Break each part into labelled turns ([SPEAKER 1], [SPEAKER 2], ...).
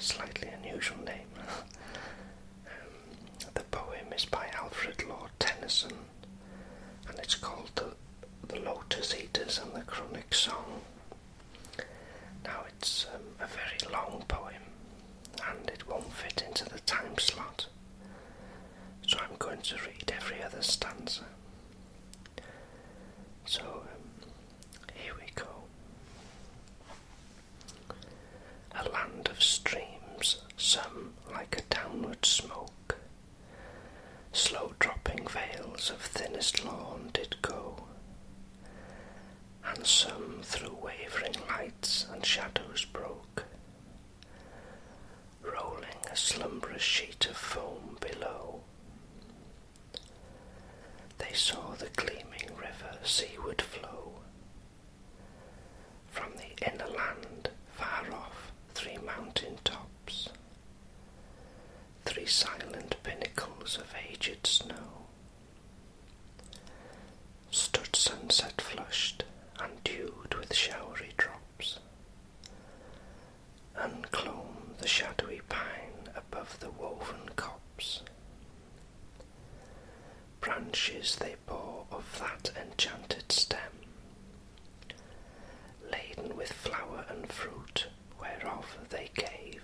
[SPEAKER 1] slightly unusual name. The poem is by Alfred Lord Tennyson, and it's called the Lotos-Eaters and the Chronic Song. Now it's a very long poem, and it won't fit into the time slot, so I'm going to read every other stanza. So here we go. A land of streams, some like a downward smoke, slow dropping veils of thinnest lawn did go, and some through wavering lights and shadows broke, rolling a slumberous sheet of foam below. They saw the gleaming river seaward flow, from the inner land far off 3 mountain tops, 3 silent pinnacles of aged snow, stood sunset flushed and dewed with showery drops, unclomb the shadowy pine above the woven copse. Branches they bore of that enchanted stem, laden with flower and fruit, whereof they gave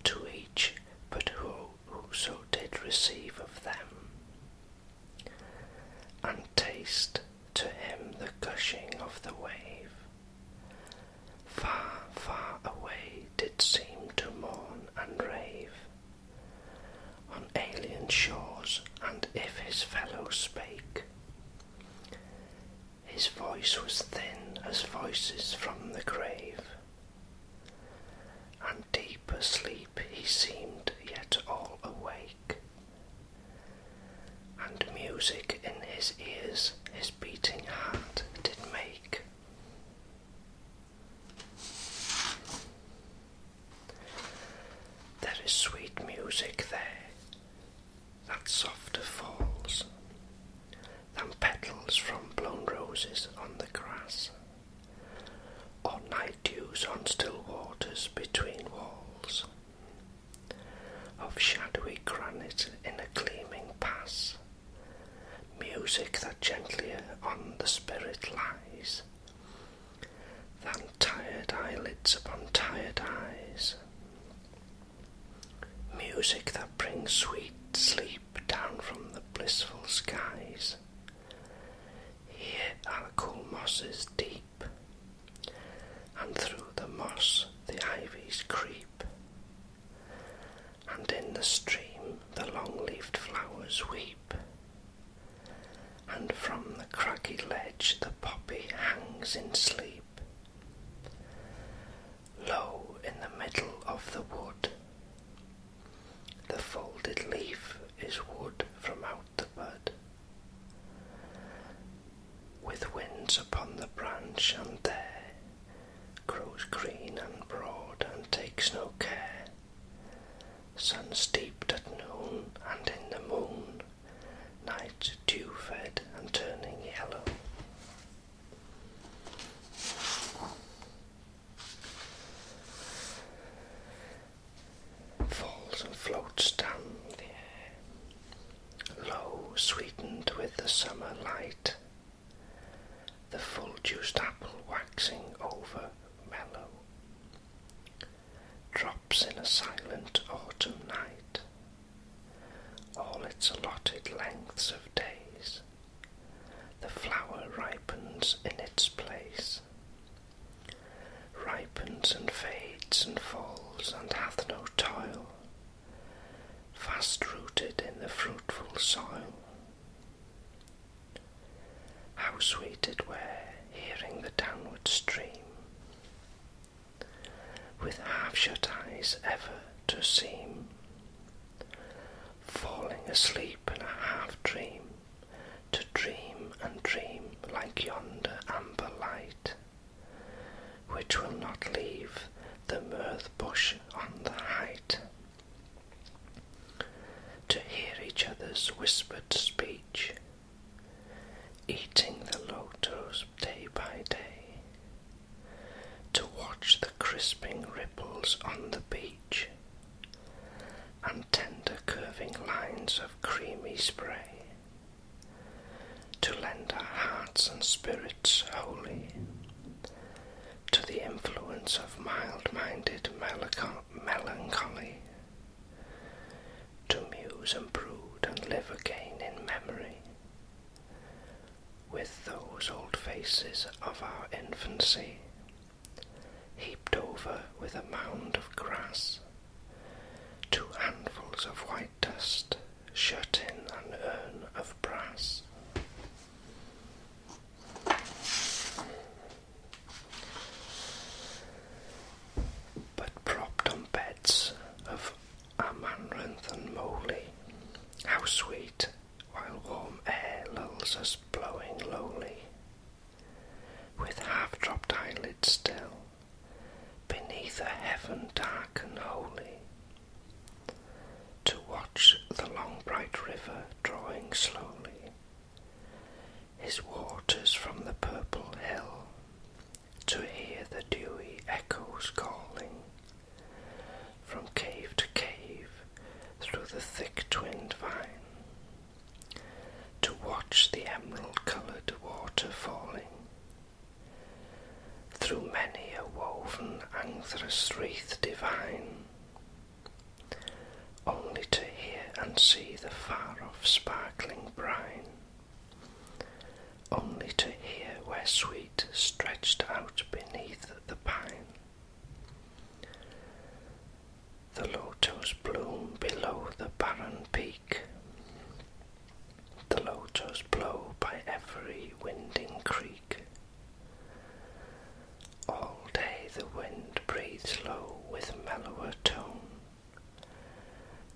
[SPEAKER 1] to each but whoso did receive of them, and taste to him the gushing of the wave. Far, far away did seem to mourn and rave on alien shores, and if his fellow spake, his voice was thin as voices from the grave, and deep asleep he seemed yet all awake, and music in his ears his beating heart did make. There is sweet music there, that softer falls than petals from blown roses on the grass, or night dews on still waters between walls of shadowy granite in a gleaming pass, music that gentlier on the spirit lies than tired eyelids upon tired eyes, music that brings sweet sleep down from the blissful skies. Here are the cool mosses deep, and through the moss the ivies creep, and in the stream the long-leaved flowers weep, and from the craggy ledge the poppy hangs in sleep. Low in the middle of the wood, the folded leaf is wood from out the bud, with winds upon the branch, and there grows green and broad and takes no care, sun steeped at noon, and in the moon night dew fed and turning yellow. Falls and floats down the air, low, sweetened with the summer light, the full-juiced apple waxing over mellow, drops in a silent autumn night, all its allotted lengths of days, the flower ripens in its place, ripens and fades and falls and hath no toil, fast rooted in the fruitful soil. How sweet it were, hearing the downward stream, with half-shut eyes ever to seem, falling asleep in a half-dream, to dream and dream like yonder amber light, which will not leave the mirth bush on the height, to hear each other's whispered speech, eating the lotos day by day, to watch the crisping ripples ripples on the beach, and tender curving lines of creamy spray, to lend our hearts and spirits wholly to the influence of mild-minded melancholy, to muse and brood and live again in memory with those old faces of our infancy, heaped over with a mound of grass, 2 handfuls of white dust shut in an urn of brass. But propped on beds of amaranth and moly, how sweet, while warm air lulls us blowing lowly, with half-dropped eyelids still, beneath a heaven dark and holy, to watch the long bright river drawing slowly his waters from the purple hill, to hear the dewy echoes calling from cave to cave through the thick twinned vine, to watch the emerald-coloured water falling through many a woven anthrus wreath divine, only to hear and see the far-off sparkling brine, only to hear where sweet stretched out beneath the pine the lotos bloom below the barren peak, the lotos blow by every winding creek. All day the wind breathes low with mellower tone,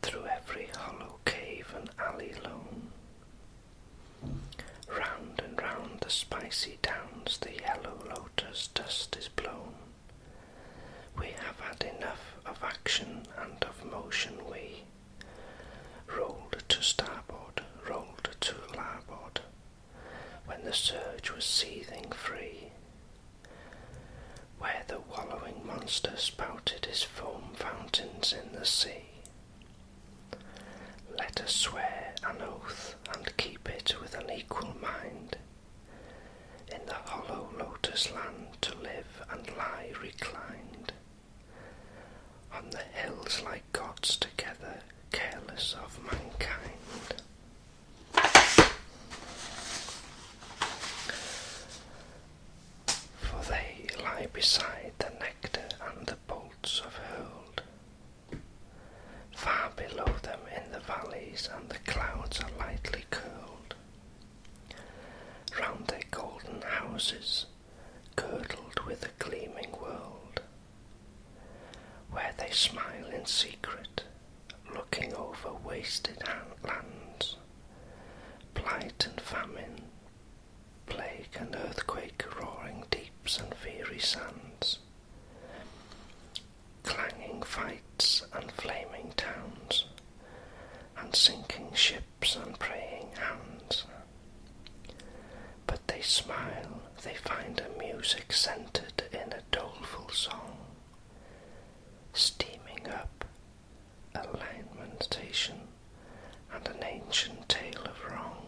[SPEAKER 1] through every hollow cave and alley lone. Round and round the spicy downs the yellow lotus dust is blown. We have had enough of action and of motion, we rolled to starboard, rolled to larboard, when the surge was seething free, where the wallowing monster spouted his foam fountains in the sea. Let us swear an oath and keep it with an equal mind, in the hollow lotus land to live and lie reclined, on the hills like gods together, careless of mankind. For they lie beside the nectar and the bolts of hurled, far below them in the valleys, and the clouds are lightly curled round their golden houses, girdled with a gleaming world, where they smile in secret, looking over wasted lands, blight and famine, plague and earthquake, roaring deeps and fiery sands, clanging fights and flaming towns, and sinking ships and praying hands. But they smile, they find a music centred in a doleful song, steaming up a lamentation and an ancient tale of wrong,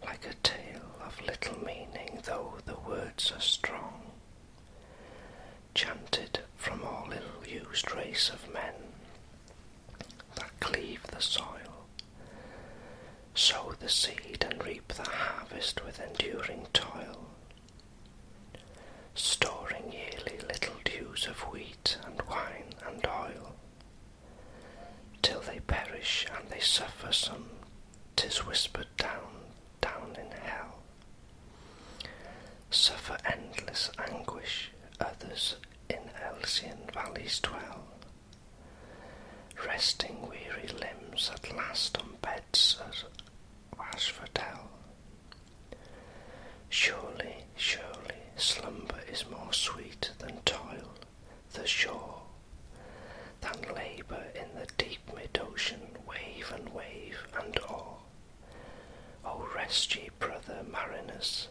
[SPEAKER 1] like a tale of little meaning though the words are strong, chanted from all ill-used race of men that cleave the soil, sow the seed and reap the harvest with enduring toil, storing yearly little dews of wheat and wine and oil, till they perish and they suffer some, 'tis whispered down in hell, suffer endless anguish, others in Elysian valleys dwell, resting weary limbs at last on beds of asphodel. Surely, surely, slumber is more sweet than toil, the shore, than labour in the deep mid-ocean, wave and oar. O rest ye, brother mariners,